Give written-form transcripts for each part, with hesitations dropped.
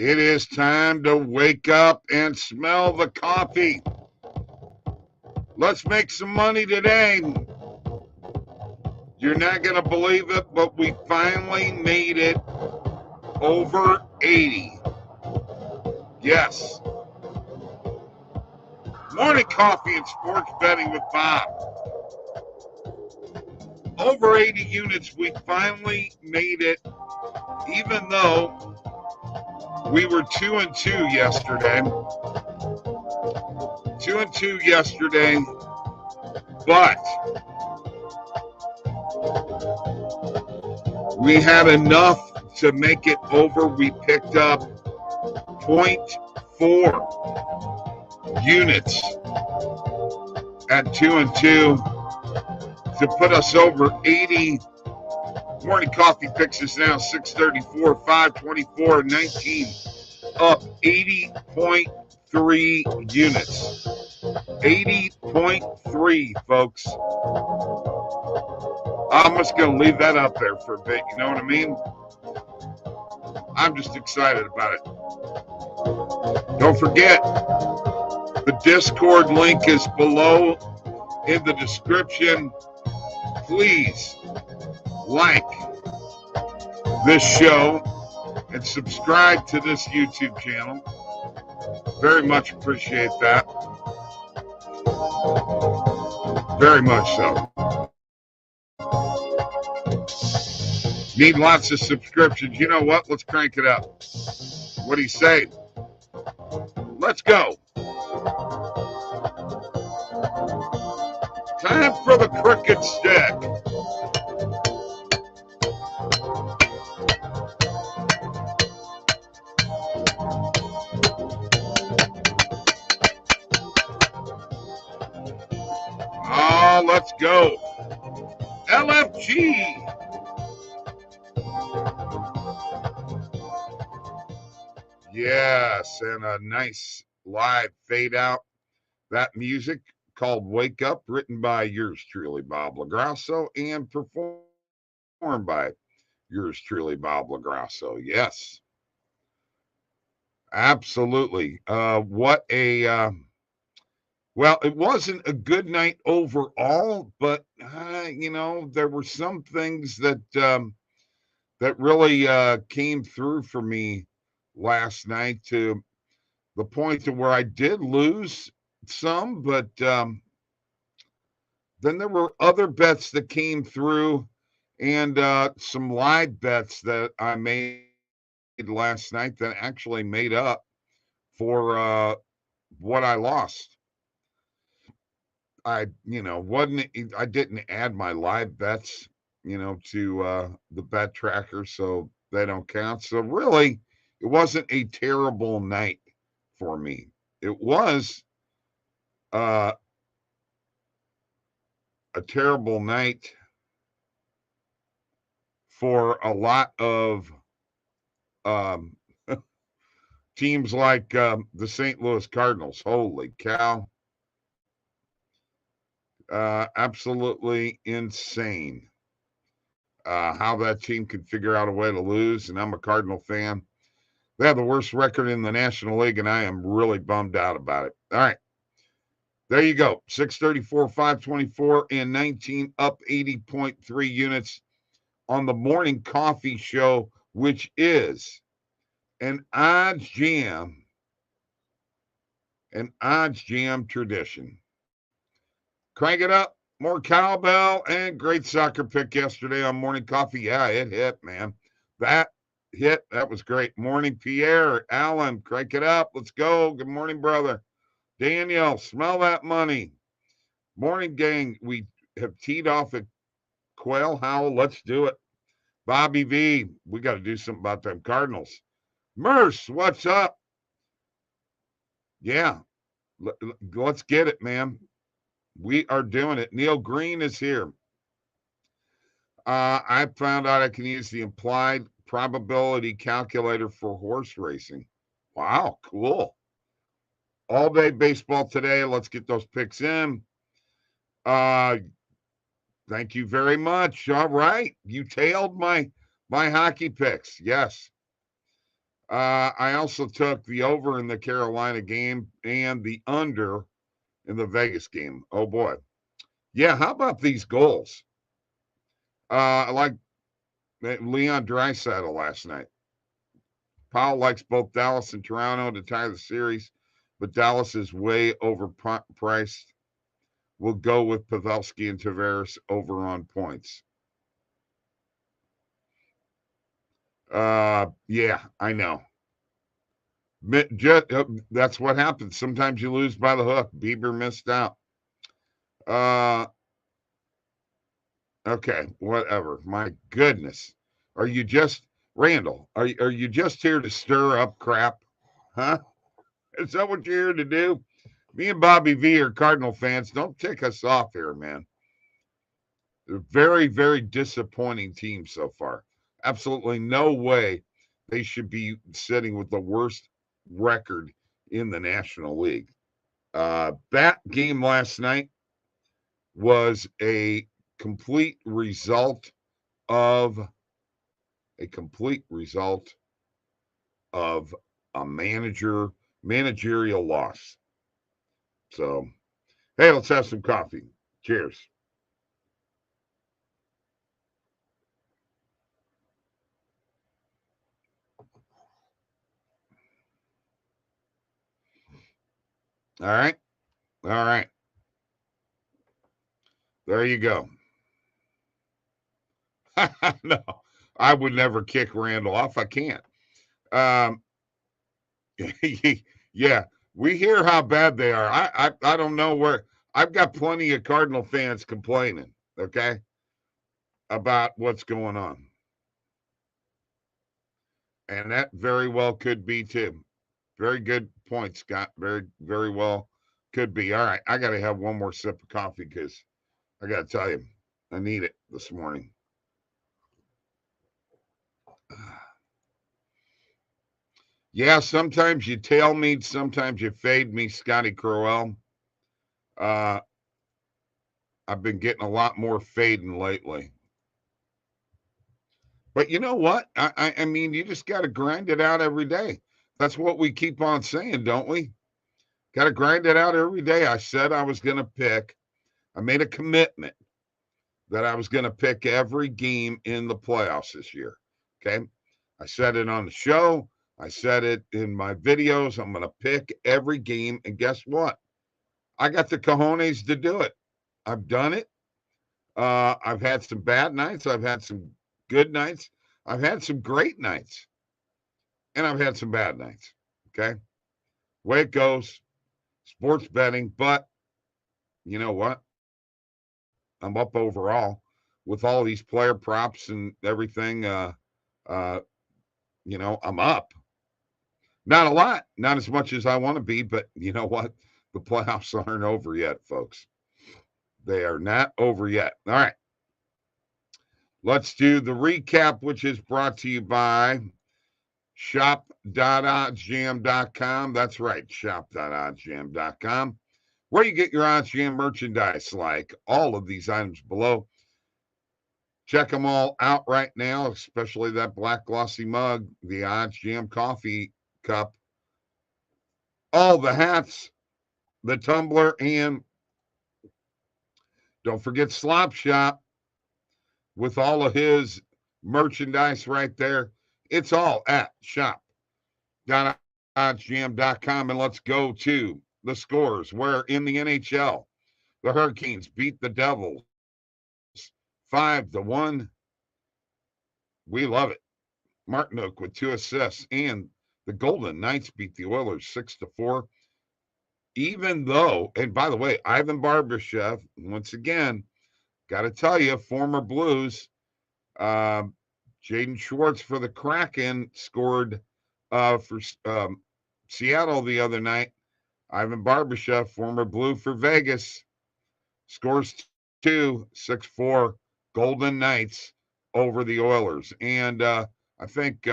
It is time to wake up and smell the coffee. Let's make some money today. You're not going to believe it, but we finally made it over 80. Yes. Morning coffee and sports betting with Bob. Over 80 units. We finally made it, even though we were 2-2 yesterday. 2-2 yesterday, but we had enough to make it over. We picked up 0.4 units at 2-2 to put us over 80. Morning coffee picks us now 634, 524, 19, up 80.3 units. 80.3, folks. I'm just going to leave that up there for a bit. You know what I mean? I'm just excited about it. Don't forget, the Discord link is below in the description. Please like this show and subscribe to this YouTube channel. Very much appreciate that. Very much so. Need lots of subscriptions. You know what? Let's crank it up. What do you say? Let's go. Time for the cricket stick. Oh, let's go. LFG. Yes, and a nice live fade out. That music called Wake Up, written by yours truly, Bob Lagrasso, and performed by yours truly, Bob Lagrasso. Yes, absolutely. What a well, it wasn't a good night overall, but there were some things that that really came through for me last night, to the point to where I did lose some, but then there were other bets that came through, and some live bets that I made last night that actually made up for what I lost. I didn't add my live bets, to the bet tracker, so they don't count. So really, it wasn't a terrible night for me. It was a terrible night for a lot of teams like the St. Louis Cardinals. Holy cow. Absolutely insane how that team could figure out a way to lose. And I'm a Cardinal fan. They have the worst record in the National League, and I am really bummed out about it. All right. There you go. 634, 524, and 19, up 80.3 units on the morning coffee show, which is an odds jam tradition. Crank it up. More cowbell and great soccer pick yesterday on morning coffee. Yeah, it hit, man. That hit. That was great. Morning, Pierre, Alan, crank it up. Let's go. Good morning, brother. Daniel, smell that money. Morning, gang. We have teed off at Quail Howl. Let's do it. Bobby V, we got to do something about them Cardinals. Merce, what's up? Yeah, let's get it, man. We are doing it. Neil Green is here. I found out I can use the implied probability calculator for horse racing. Wow, cool. All day baseball today. Let's get those picks in. Thank you very much. All right. You tailed my hockey picks. Yes. I also took the over in the Carolina game and the under in the Vegas game. Oh boy. Yeah, how about these goals? I like Leon Draisaitl last night. Powell likes both Dallas and Toronto to tie the series, but Dallas is way overpriced. We'll go with Pavelski and Tavares over on points. Yeah, I know. That's what happens. Sometimes you lose by the hook. Bieber missed out. Okay, whatever. My goodness. Are you just Randall? Are you just here to stir up crap? Huh? Is that what you're here to do? Me and Bobby V are Cardinal fans. Don't tick us off here, man. A very, very disappointing team so far. Absolutely no way they should be sitting with the worst record in the National League. That game last night was a complete result of a managerial loss. So, hey, let's have some coffee. Cheers. All right. All right. There you go. No, I would never kick Randall off. I can't. Um, yeah, we hear how bad they are. I don't know where. I've got plenty of Cardinal fans complaining. Okay, about what's going on, and that very well could be too. Very good point, Scott. Very, very well could be. All right, I got to have one more sip of coffee because I got to tell you, I need it this morning. Yeah, sometimes you tail me, sometimes you fade me, Scotty Crowell. I've been getting a lot more fading lately. But you know what? I mean, you just got to grind it out every day. That's what we keep on saying, don't we? Got to grind it out every day. I said I was going to pick. I made a commitment that I was going to pick every game in the playoffs this year. Okay. I said it on the show. I said it in my videos. I'm going to pick every game. And guess what? I got the cojones to do it. I've done it. I've had some bad nights. I've had some good nights. I've had some great nights. And I've had some bad nights. Okay. Way it goes. Sports betting. But you know what? I'm up overall with all these player props and everything. Uh, I'm up. Not a lot, not as much as I want to be, but you know what? The playoffs aren't over yet, folks. They are not over yet. All right. Let's do the recap, which is brought to you by shop.oddsjam.com. That's right, shop.oddsjam.com, where you get your OddsJam merchandise like all of these items below. Check them all out right now, especially that black glossy mug, the OddsJam coffee cup, all the hats, the tumbler, and don't forget Slop Shop with all of his merchandise right there. It's all at shop.oddsjam.com. And let's go to the scores where in the NHL, the Hurricanes beat the Devils 5-1. We love it. Martinook with 2 assists, and the Golden Knights beat the Oilers 6-4. Even though, and by the way, Ivan Barbashev, once again, got to tell you, former Blues, Jaden Schwartz for the Kraken scored for Seattle the other night. Ivan Barbashev, former Blue for Vegas, scores 6-4 Golden Knights over the Oilers. And I think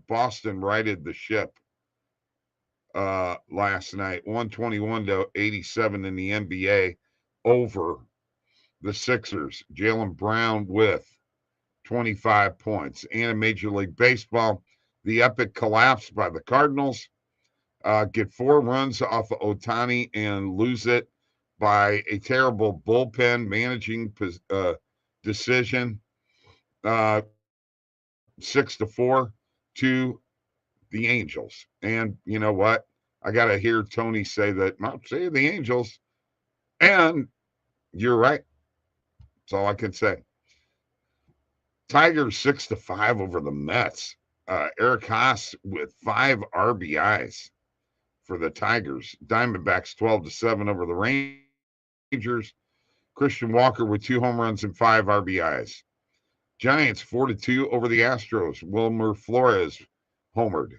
Boston righted the ship last night, 121-87 in the NBA over the Sixers. Jaylen Brown with 25 points. And in Major League Baseball, the epic collapse by the Cardinals. Get 4 runs off of Ohtani and lose it by a terrible bullpen managing decision. 6-4 to the Angels. And you know what? I got to hear Tony say that, say the Angels. And you're right. That's all I can say. Tigers 6-5 over the Mets. Eric Haas with 5 RBIs for the Tigers. Diamondbacks 12-7 over the Rangers. Christian Walker with 2 home runs and 5 RBIs. Giants 4-2 over the Astros. Wilmer Flores homered.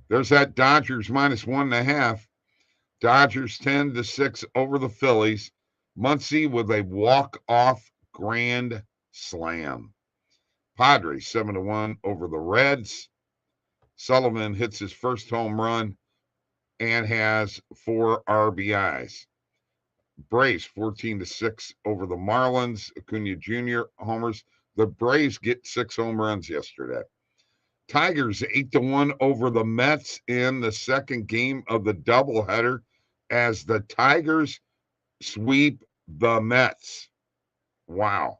There's that Dodgers -1.5. Dodgers 10-6 over the Phillies. Muncy with a walk-off grand slam. Padres 7-1 over the Reds. Sullivan hits his first home run and has 4 RBIs. Braves 14-6 over the Marlins. Acuna Jr. homers. The Braves get 6 home runs yesterday. Tigers 8-1 over the Mets in the second game of the doubleheader as the Tigers sweep the Mets. Wow.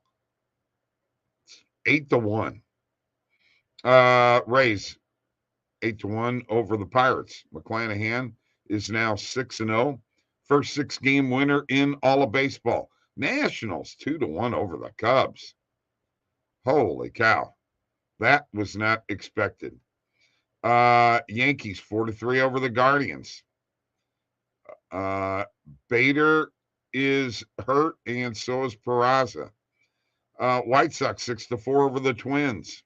8-1. Rays 8-1 over the Pirates. McClanahan is now 6-0. First 6-game winner in all of baseball. Nationals 2-1 over the Cubs. Holy cow. That was not expected. Yankees 4-3 over the Guardians. Bader is hurt, and so is Peraza. White Sox 6-4 over the Twins.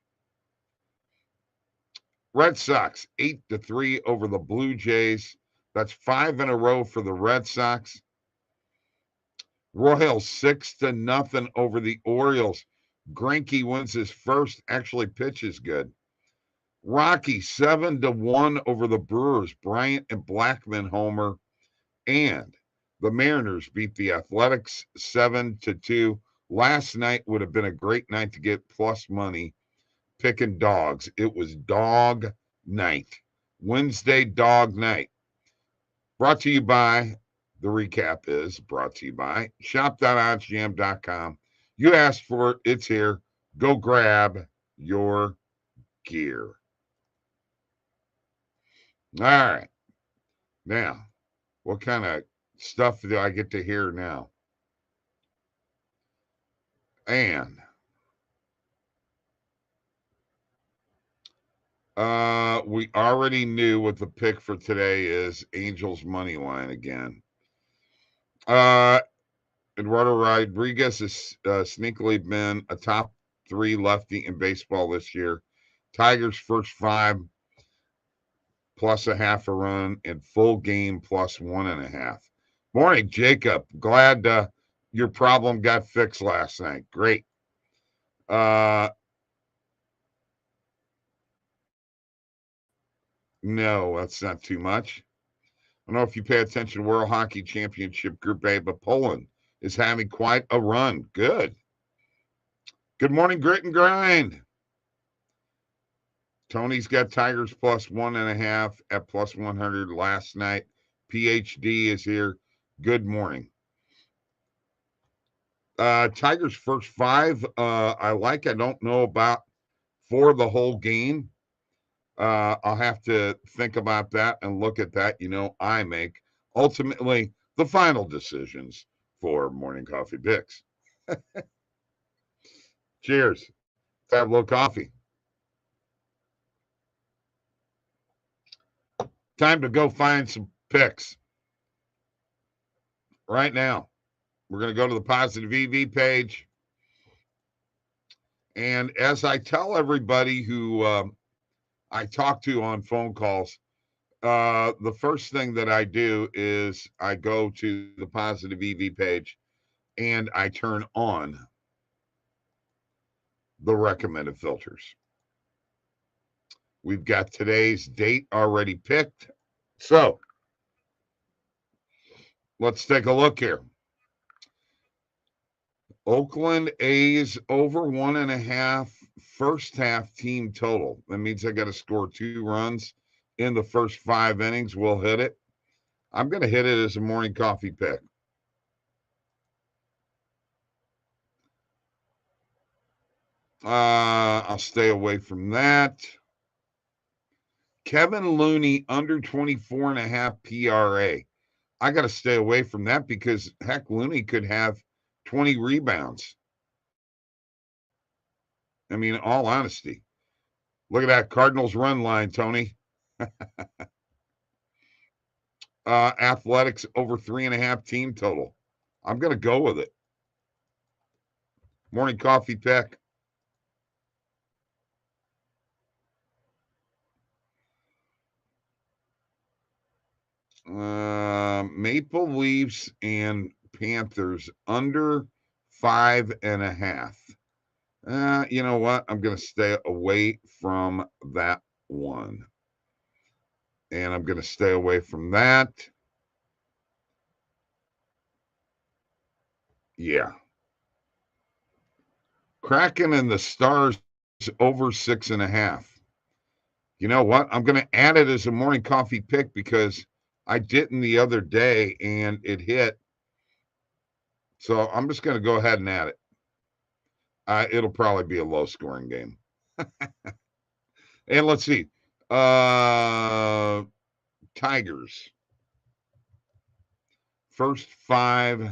Red Sox 8-3 over the Blue Jays. That's 5 in a row for the Red Sox. Royals 6-0 over the Orioles. Greinke wins his first, actually pitches good. Rocky 7-1 over the Brewers. Bryant and Blackmon homer. And the Mariners beat the Athletics 7-2. Last night would have been a great night to get plus money picking dogs. It was dog night. Wednesday dog night. Brought to you by, the recap is brought to you by shop.oddsjam.com. You asked for it. It's here. Go grab your gear. All right. Now, what kind of stuff do I get to hear now? And we already knew what the pick for today is. Angels money line again. Eduardo Rodriguez has sneakily been a top 3 lefty in baseball this year. Tigers first 5 plus a half a run and full game plus 1.5. Morning, Jacob. Glad your problem got fixed last night. Great. No, that's not too much. I don't know if you pay attention to World Hockey Championship Group A, but Poland is having quite a run. Good. Good morning, Grit and Grind. Tony's got Tigers plus 1.5 at plus 100 last night. PhD is here. Good morning. Tigers first 5. I don't know about for the whole game. I'll have to think about that and look at that. I make ultimately the final decisions for Morning Coffee Picks. Cheers. Let's have a little coffee. Time to go find some picks. Right now, we're going to go to the Positive EV page. And as I tell everybody who I talk to on phone calls, the first thing that I do is I go to the Positive EV page and I turn on the recommended filters. We've got today's date already picked. So let's take a look here. Oakland A's over 1.5 first half team total. That means I got to score 2 runs in the first 5 innings. We'll hit it. I'm going to hit it as a morning coffee pick. I'll stay away from that. Kevin Looney under 24.5 PRA. I got to stay away from that because heck, Looney could have 20 rebounds. I mean, in all honesty, look at that Cardinals run line, Tony. Athletics over 3.5 team total. I'm going to go with it. Morning coffee pick. Maple Leafs and Panthers under 5.5. You know what? I'm going to stay away from that one. And I'm going to stay away from that. Yeah. Kraken and the Stars over 6.5. You know what? I'm going to add it as a morning coffee pick because I didn't the other day and it hit. So I'm just going to go ahead and add it. It'll probably be a low scoring game. And let's see. Tigers. First 5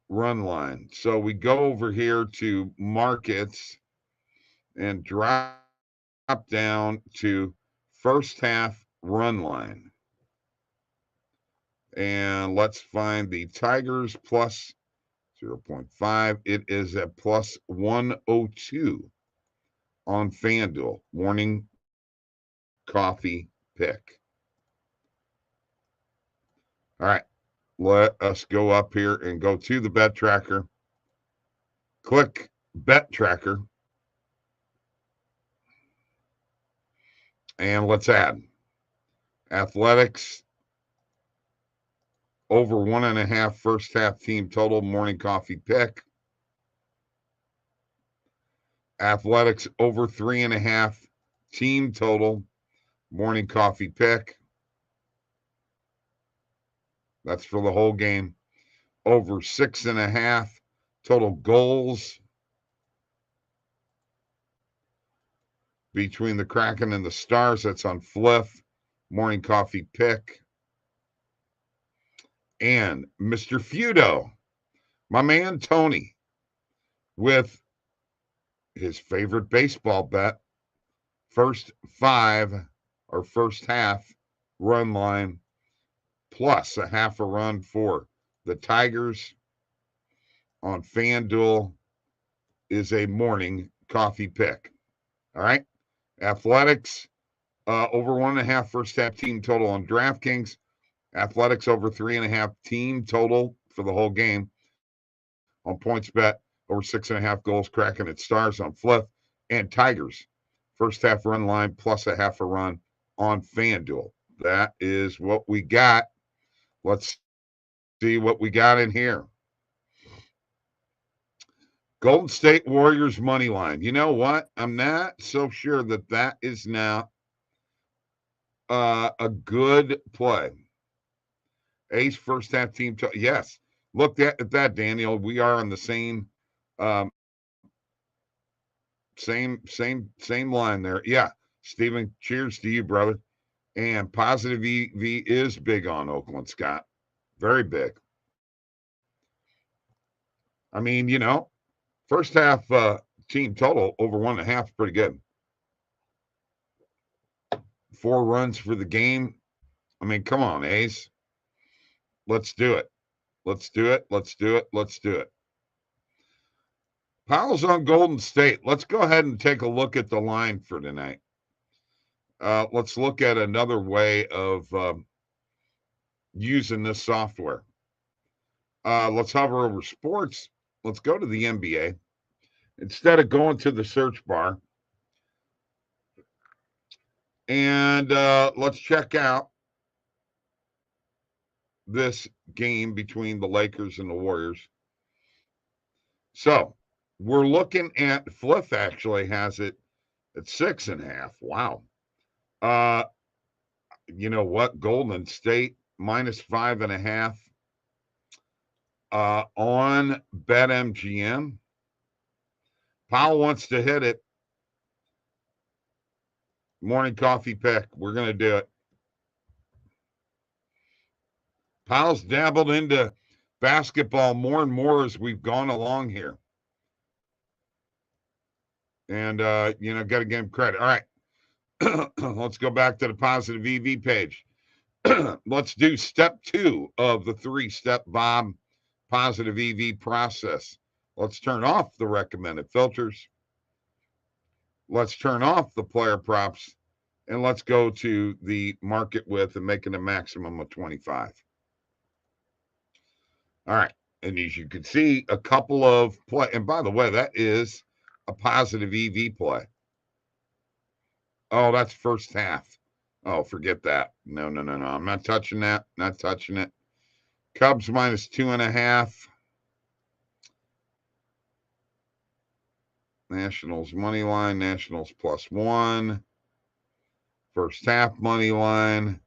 run line. So we go over here to markets and drop down to first half run line. And let's find the Tigers plus 0.5. It is at plus 102 on FanDuel. Morning coffee pick. All right. Let us go up here and go to the bet tracker. Click bet tracker. And let's add Athletics over 1.5 first half team total. Morning coffee pick. Athletics over 3.5 team total. Morning coffee pick. That's for the whole game. Over 6.5 total goals between the Kraken and the Stars. That's on Fliff. Morning coffee pick. And Mr. Feudo, my man Tony, with his favorite baseball bet, first 5 or first half run line plus a half a run for the Tigers on FanDuel is a morning coffee pick. All right. Athletics over 1.5 first half team total on DraftKings. Athletics over 3.5 team total for the whole game on PointsBet. Over 6.5 goals. Kraken at Stars on Fliff. And Tigers first half run line plus a half a run on FanDuel. That is what we got. Let's see what we got in here. Golden State Warriors money line. You know what? I'm not so sure that that is now a good play. Ace first half team. Yes. Look at that, Daniel. We are on the same same line there. Yeah. Steven, cheers to you, brother. And positive EV is big on Oakland, Scott. Very big. I mean, you know, first half team total over 1.5 is pretty good. 4 runs for the game. I mean, come on, Ace. Let's do it. Let's do it. Let's do it. Let's do it. Powell's on Golden State. Let's go ahead and take a look at the line for tonight. Let's look at another way of using this software. Let's hover over sports. Let's go to the NBA. Instead of going to the search bar, and let's check out this game between the Lakers and the Warriors. So we're looking at Fliff actually has it at 6.5. Wow. You know what? Golden State minus 5.5 on BetMGM. Powell wants to hit it. Morning coffee pick. We're going to do it. Powell's dabbled into basketball more and more as we've gone along here. And, you know, got to give him credit. All right. Let's go back to the positive EV page. Let's do step 2 of the 3-step Bob positive EV process. Let's turn off the recommended filters. Let's turn off the player props. And let's go to the market width and making a maximum of 25. All right. And as you can see, a couple of play. And by the way, that is a positive EV play. Oh, that's first half. Oh, forget that. No. I'm not touching that. Not touching it. Cubs minus 2.5. Nationals money line. Nationals +1. First half money line.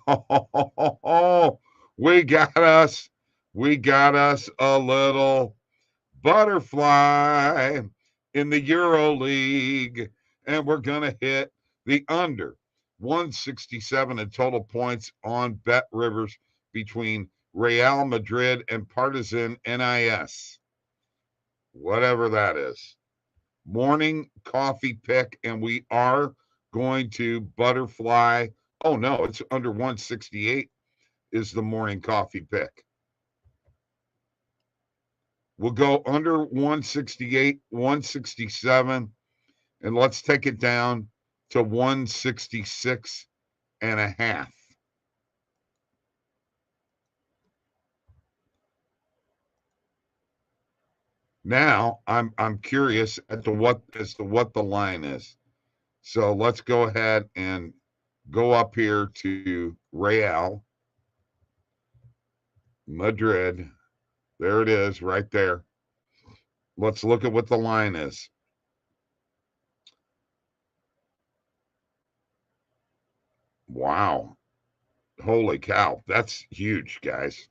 Oh, we got us a little butterfly in the Euro League, and we're going to hit the under 167 in total points on Bet Rivers between Real Madrid and Partizan NIS, whatever that is. Morning coffee pick, and we are going to butterfly. Oh, no, it's under 168 is the morning coffee pick. We'll go under 168, 167, and let's take it down to 166.5. Now I'm curious as to what the line is. So let's go ahead and go up here to Real Madrid. There it is right there. Let's look at what the line is. Wow. Holy cow. That's huge, guys.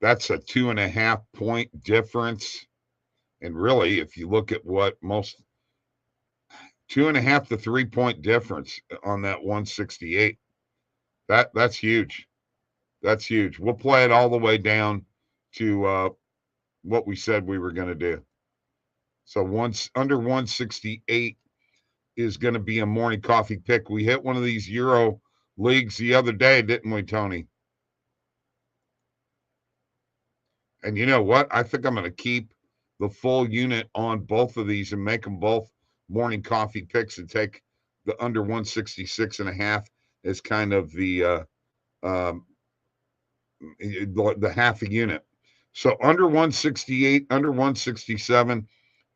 That's a 2.5 point difference. And really, if you look at what most 2.5 to 3 point difference on that 168, that's huge. That's huge. We'll play it all the way down to what we said we were going to do. So once under 168 is going to be a morning coffee pick. We hit one of these Euro leagues the other day, didn't we, Tony? And you know what? I think I'm going to keep the full unit on both of these and make them both morning coffee picks and take the under 166.5 as kind of the half a unit. So under 168, under 167,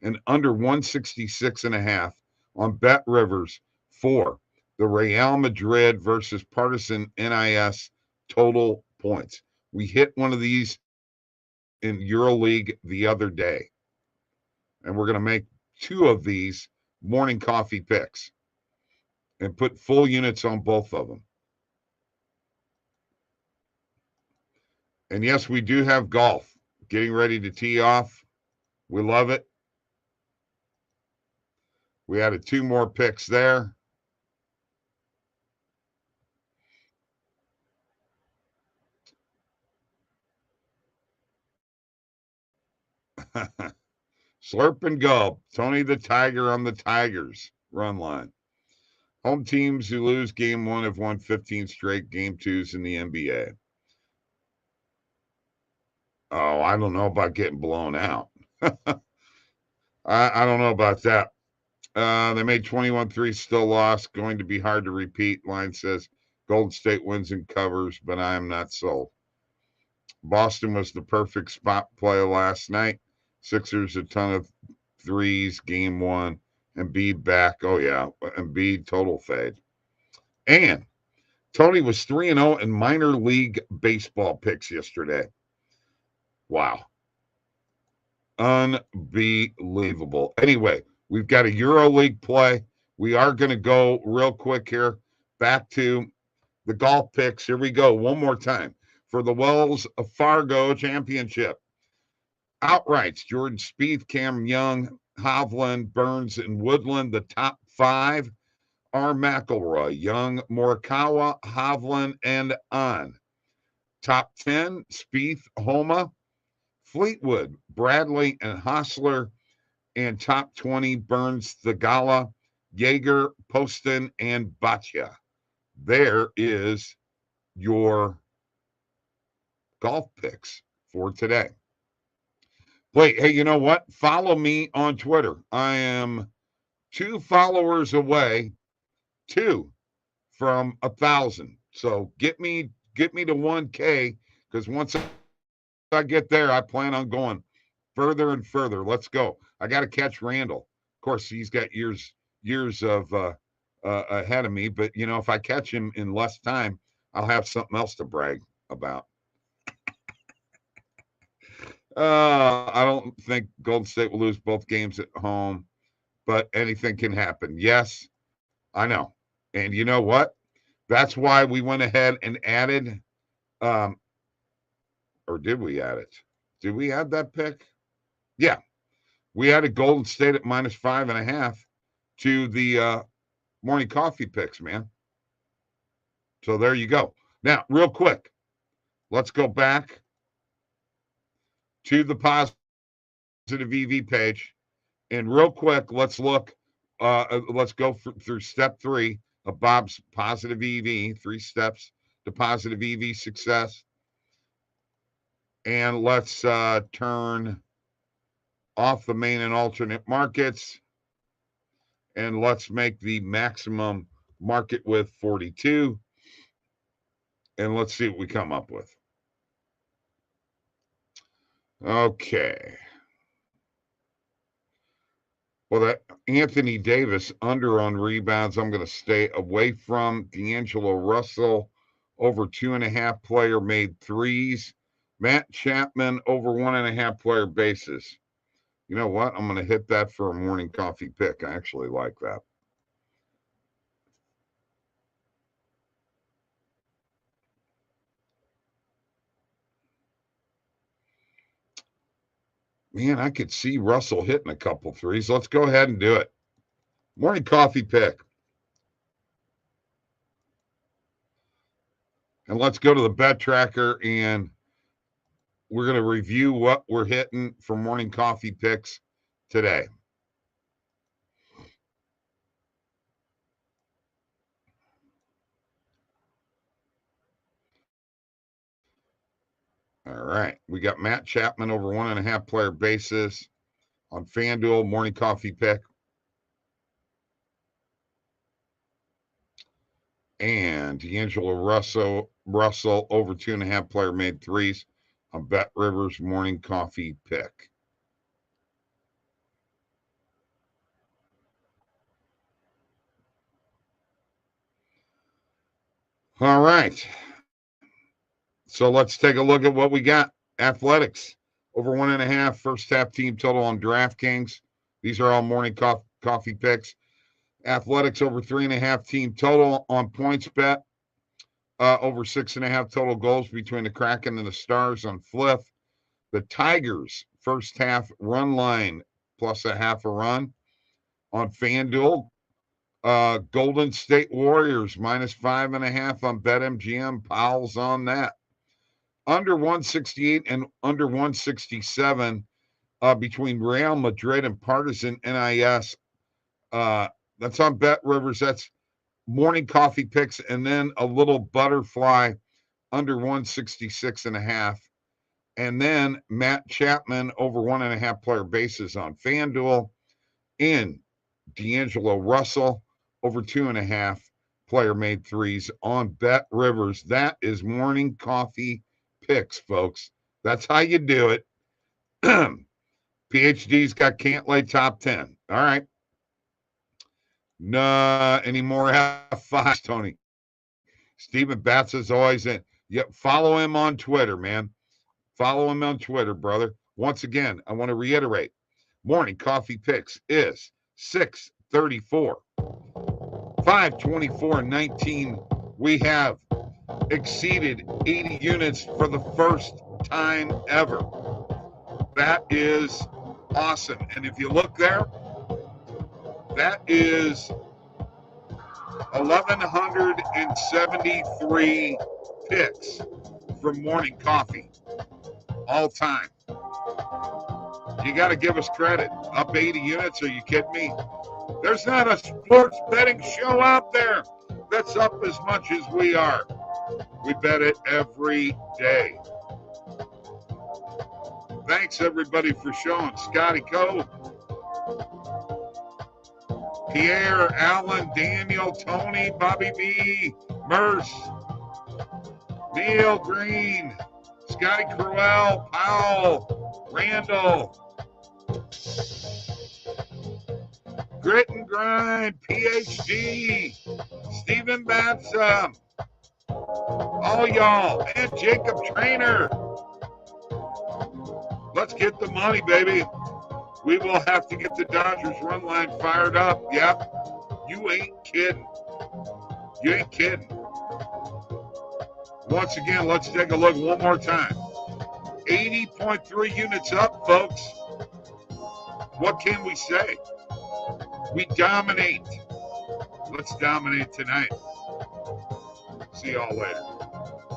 and under 166.5 on Bet Rivers for the Real Madrid versus Partizan NIS total points. We hit one of these in EuroLeague the other day. And we're going to make 2 of these morning coffee picks and put full units on both of them. And yes, we do have golf getting ready to tee off. We love it. We added 2 more picks there. Slurp and go. Tony the Tiger on the Tigers run line. Home teams who lose game 1 have won 15 straight game 2s in the NBA. Oh, I don't know about getting blown out. I don't know about that. They made 21-3, still lost. Going to be hard to repeat. Line says Golden State wins and covers, but I am not sold. Boston was the perfect spot play last night. Sixers a ton of threes, game 1. Embiid back. Oh, yeah. Embiid total fade. And Tony was 3-0 in minor league baseball picks yesterday. Wow. Unbelievable. Anyway, we've got a EuroLeague play. We are going to go real quick here back to the golf picks. Here we go one more time for the Wells Fargo Championship. Outrights, Jordan Spieth, Cam Young, Hovland, Burns, and Woodland. The top 5 are McIlroy, Young, Morikawa, Hovland, and on. Top 10, Spieth, Homa, Fleetwood, Bradley, and Hostler. And top 20, Burns, Thigala, Jaeger, Poston, and Bhatia. There is your golf picks for today. Wait, hey, you know what? Follow me on Twitter. I am 2 followers away, 2 from 1,000. So get me to 1K, because once I get there, I plan on going further and further. Let's go. I got to catch Randall. Of course, he's got years of ahead of me, but you know, if I catch him in less time, I'll have something else to brag about. I don't think Golden State will lose both games at home, but anything can happen. Yes, I know. And you know what? That's why we went ahead and added, or did we add it? Did we add that pick? Yeah. We added Golden State at -5.5 to the morning coffee picks, man. So there you go. Now, real quick, let's go back to the Positive EV page. And real quick, let's look, let's go through step 3 of Bob's Positive EV, 3 steps to positive EV success. And let's turn off the main and alternate markets. And let's make the maximum market width 42. And let's see what we come up with. Okay. Well, that Anthony Davis under on rebounds, I'm going to stay away from. D'Angelo Russell over 2.5 player made threes. Matt Chapman over 1.5 player bases. You know what? I'm going to hit that for a morning coffee pick. I actually like that. Man, I could see Russell hitting a couple threes. Let's go ahead and do it. Morning coffee pick. And let's go to the bet tracker, and we're going to review what we're hitting for morning coffee picks today. All right. We got Matt Chapman over 1.5 player bases on FanDuel, morning coffee pick. And D'Angelo Russell over 2.5 player made threes on Bet Rivers, morning coffee pick. All right. So let's take a look at what we got. Athletics over 1.5 first half team total on DraftKings. These are all morning coffee picks. Athletics over 3.5 team total on PointsBet. Over 6.5 total goals between the Kraken and the Stars on Fliff. The Tigers first half run line plus a half a run on FanDuel. Golden State Warriors -5.5 on BetMGM. Powell's on that. Under 168 and under 167 between Real Madrid and Partizan NIS. That's on Bet Rivers. That's morning coffee picks, and then a little butterfly under 166.5. And then Matt Chapman over 1.5 player bases on FanDuel. In D'Angelo Russell over 2.5 player made threes on Bet Rivers. That is morning coffee picks, folks. That's how you do it. PhD's got can't lay top 10. All right. No, any more F5s, Tony? Stephen Batts is always in. Yeah, follow him on Twitter, man. Follow him on Twitter, brother. Once again, I want to reiterate, Morning Coffee Picks is 634, 524.19. We have exceeded 80 units for the first time ever. That is awesome. And if you look there, that is 1,173 picks from Morning Coffee all time. You got to give us credit. Up 80 units? Are you kidding me? There's not a sports betting show out there that's up as much as we are. We bet it every day. Thanks, everybody, for showing. Scotty Cove, Pierre, Alan, Daniel, Tony, Bobby B, Merce, Neil Green, Scotty Crowell, Powell, Randall, Grit and Grind, PhD, Stephen Batson, all y'all, and Jacob Trainer. Let's get the money, baby. We will have to get the Dodgers run line fired up. Yep. You ain't kidding. You ain't kidding. Once again, let's take a look one more time. 80.3 units up, folks. What can we say? We dominate. Let's dominate tonight. See y'all later.